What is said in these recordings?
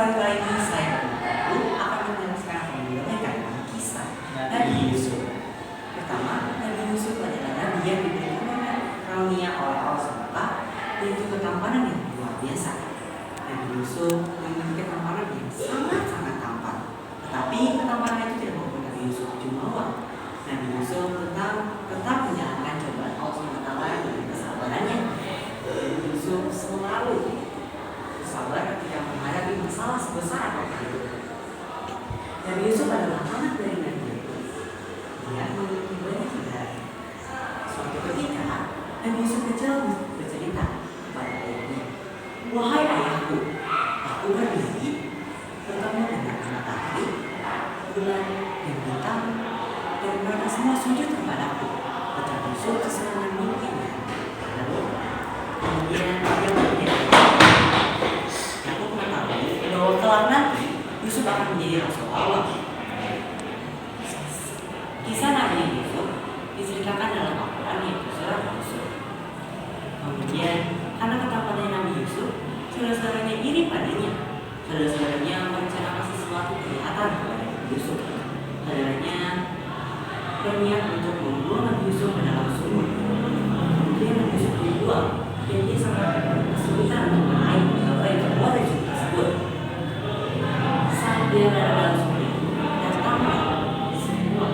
episode kali ini saya akan menjelaskan mengenai kisah Nabi Yusuf. Pertama, Nabi Yusuf adalah Nabi yang diberi karunia oleh Allah SWT, yaitu ketampanan yang luar biasa. Nabi Yusuf memiliki ketampanan yang sangat-sangat tampan. Tetapi ketampanan itu tidak membuat Nabi Yusuf jumawa. Nabi Yusuf tetap menjalankan cobaan Allah SWT dengan kesabarannya. Nabi Yusuf selalu sabar ketika menghadapi masalah sebesar apapun itu. Nabi Yusuf adalah anak dari Nabi Yakub. Dia memiliki banyak saudara. Suatu ketika, Nabi Yusuf kecil bercerita kepada ayahnya, "Wahai ayahku, aku bermimpi bertemu dengan matahari, bulan, dan bintang, dan mereka semua sujud kepadaku." Ucap Yusuf sesuai mimpinya. Lalu, kemudian dia berkata, bahwa kelak nanti Yusuf akan menjadi Rasul Allah. Kisah Nabi Yusuf diceritakan dalam Al-Quran yaitu surah Yusuf. Kemudian karena ketampanan Nabi Yusuf, saudara-saudaranya iri padanya. Saudara-saudaranya merencanakan sesuatu kejahatan kepada Nabi Yusuf. Saudaranya berniat untuk membuang Nabi Yusuf ke dalam sumur. Kemudian Nabi Yusuf dibuang dan dia sangat kesulitan untuk meraih betapa yang keluar dari sumur tersebut. Dia berada dalam sumur itu, datanglah semua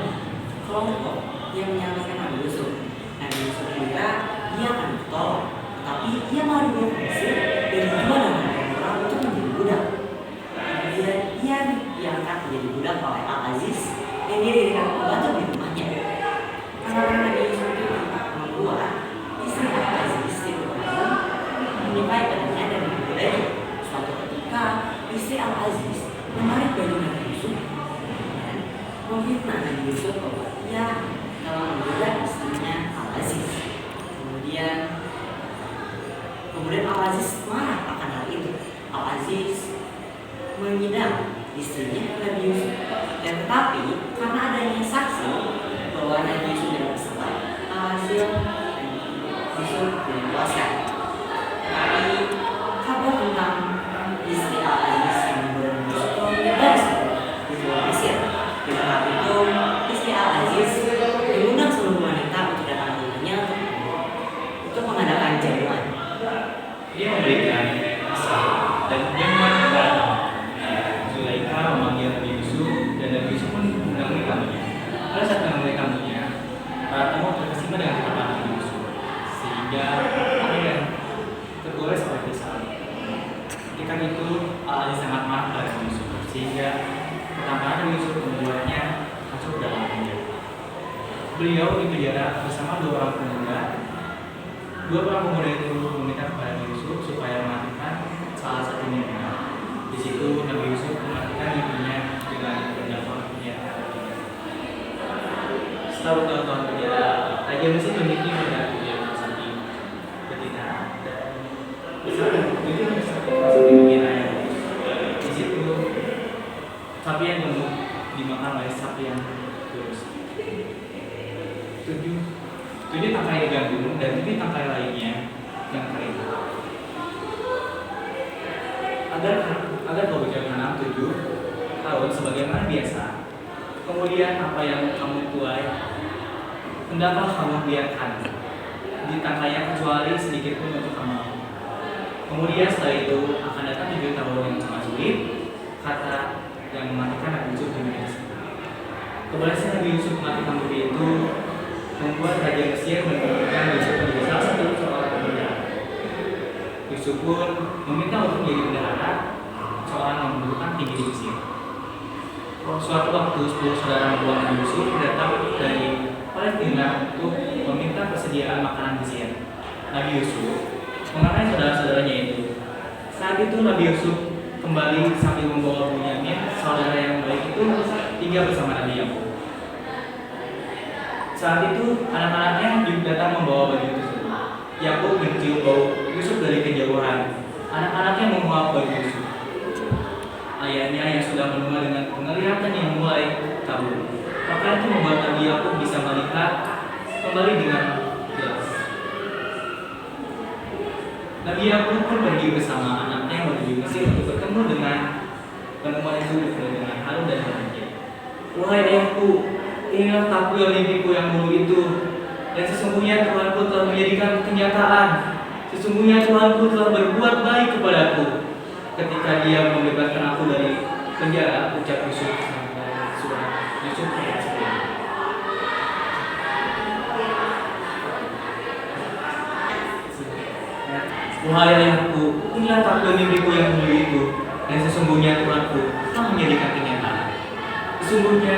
kelompok yang menyalahkan Nabi Yusuf. Nabi Yusuf kira dia akan ditolong, tetapi dia malah dibawa ke Mesir dan dijual dengan orang untuk menjadi budak. Kemudian dia diangkat menjadi budak oleh Al-Aziz dan dia diberikan pembantu di rumahnya. Karena Nabi Yusuf itu membuat istri Al-Aziz itu menikahi padanya dan membudaya. Suatu ketika istri Al-Aziz menarik baju Nabi Yusuf dan memfitnah Nabi Yusuf bahwa ia telah membudak istrinya Al-Aziz. Kemudian Al-Aziz marah akan hal itu. Al-Aziz menyidang istrinya Nabi Yusuf, dan tetapi karena adanya saksi bahwa Nabi Yusuf tidak bersalah, Al-Aziz Yusuf dibebaskan. Tapi kabar tentang istri Al-Aziz yang menyebar di seluruh Mesir. Di saat itu, istri Al-Aziz diundang seluruh wanita untuk datang ke rumahnya untuk mengadakan jamuan. Dia memberikan asal dan nyaman kepada Zulaikha memanggil Nabi Yusuf, dan Nabi Yusuf pun menemui tamunya. Pada saat menemui tamunya, para tamu terkesima dengan ketampanan Nabi Yusuf, sehingga akhirnya tergores oleh pisau. Ketika itu Al-Aziz sangat marah pada Nabi Yusuf, sehingga ketampanan Nabi Yusuf membuatnya masuk dalam penjara. Beliau dipenjara bersama dua orang pemuda. Dua orang pemuda itu meminta kepada Nabi Yusuf supaya mematikan salah satunya. Di situ Nabi Yusuf mematikan ibunya dengan terdakwa penjara. Setelah bertahun-tahun penjara, Raja Mesir memiliki pada penjara sapi betina dan besar itu masuk di dunia raya. Di situ sapi yang gemuk dimakan oleh sapi yang kurus. Tujuh tangkai digantung dan 7 tangkai lainnya yang kering. Agar kau berjalan 7 tahun sebagaimana biasa, kemudian apa yang kamu tuai hendaklah kamu biarkan di tangkainya kecuali sedikit pun untuk kamu. Kemudian setelah itu akan datang 7 tahun yang sangat sulit, kata yang mematikan Nabi Yusuf di Mesir. Kebalasan Nabi Yusuf mematikan Nabi itu membuat Raja Mesir menempatkan Yusuf menjadi salah satu seorang pembendahara. Yusuf pun meminta untuk menjadi bendahara seorang yang mendudukan tinggi di Mesir. Suatu waktu 10 saudara membuang Nabi Yusuf datang dari Palestina untuk meminta persediaan makanan Mesir. Nabi Yusuf mengenai saudara-saudaranya itu. Saat itu Nabi Yusuf kembali sambil membawa Bunyamin, saudara yang baik itu, tinggal bersama Nabi Yakub. Saat itu anak-anaknya juga datang membawa baju tersebut. Yakub mencium bau Yusuf dari kejauhan. Anak-anaknya menguap baju Yusuf. Ayahnya yang sudah mendengar dengan penglihatan yang mulai kabur. Maka itu membuat Nabi Yakub bisa melihat kembali dengan jelas. Nabi Yakub pun pergi bersama anaknya menuju Mesir untuk bertemu dengan Penemuan itu dipenuhi dengan haru dan bahagia. Wahai ayahku, inilah takwil mimpiku yang dulu itu. Dan sesungguhnya Tuhanku telah menjadikan kenyataan. Sesungguhnya Tuhanku telah berbuat baik kepadaku ketika Dia membebaskan aku dari penjara. Ucap Yusuf dalam surat Yusuf ayat 10. Wahai ayahku, inilah takwil mimpiku yang dulu itu. Dan sesungguhnya Tuhanku telah menjadikan kenyataan. Sesungguhnya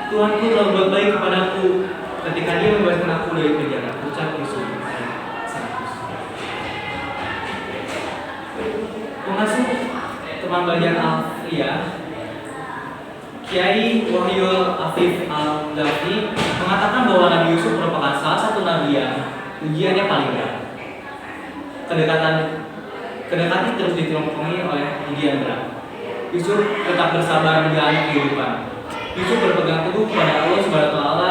Tuhanku telah berbuat baik kepadaku ketika Dia membebaskan aku dari penjara. Ucap Yusuf ayat 100. Pengasuh teman belajar Alfia, Kiai Wahyul Afif Al-Dafi mengatakan bahwa Nabi Yusuf merupakan salah satu nabi yang ujiannya paling berat. Kedekatan terus ditemukan oleh ujian berat. Yusuf tetap bersabar menjalani kehidupan. Yusuf berpegang teguh kepada Allah Subhanahu wa taala.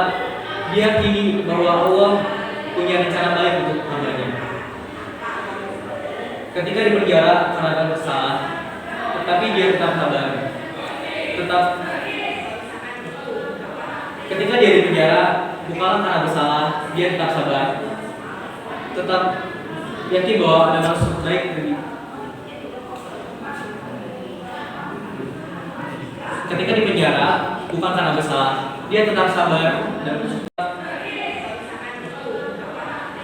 Dia yakini bahwa Allah punya rencana baik untuk hamba-Nya. Ketika di penjara karena bersalah, tetapi dia tetap sabar. Ketika dia di penjara bukanlah karena bersalah, dia tetap sabar. Tetap yakin bahwa ada maksud baik dari. Ketika di penjara bukan karena bersalah, dia tetap sabar dan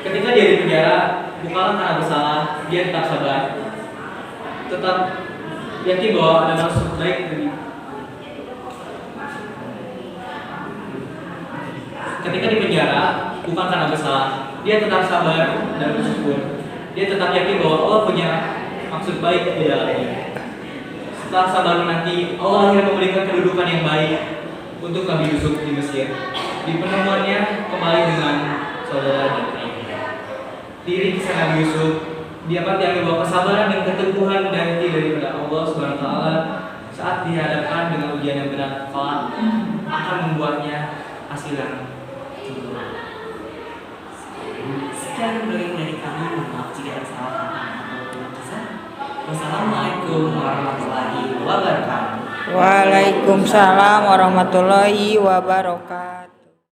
ketika dia di penjara bukanlah karena bersalah, dia tetap sabar. Tetap yakin bahwa ada maksud baik dari. Ketika di penjara bukan karena bersalah, dia tetap sabar dan bersyukur. Dia tetap yakin bahwa Allah punya maksud baik di dalamnya. Setelah sabar menanti, Allah akhirnya memberikan kedudukan yang baik untuk Nabi Yusuf di Mesir. Di penemuannya kembali dengan saudara dan ayah. Diri kisah Nabi Yusuf dapat diambil bahwa kesabaran dan keteguhan daripada Allah Subhanahu wa taala saat dihadapkan dengan ujian yang berat kelak akan membuatnya hasil yang sempurna. Sekian dongeng dari kami, maaf jika ada salah kata atau kurang kisah. Wassalamualaikum warahmatullahi wabarakatuh. Waalaikumsalam warahmatullahi wabarakatuh.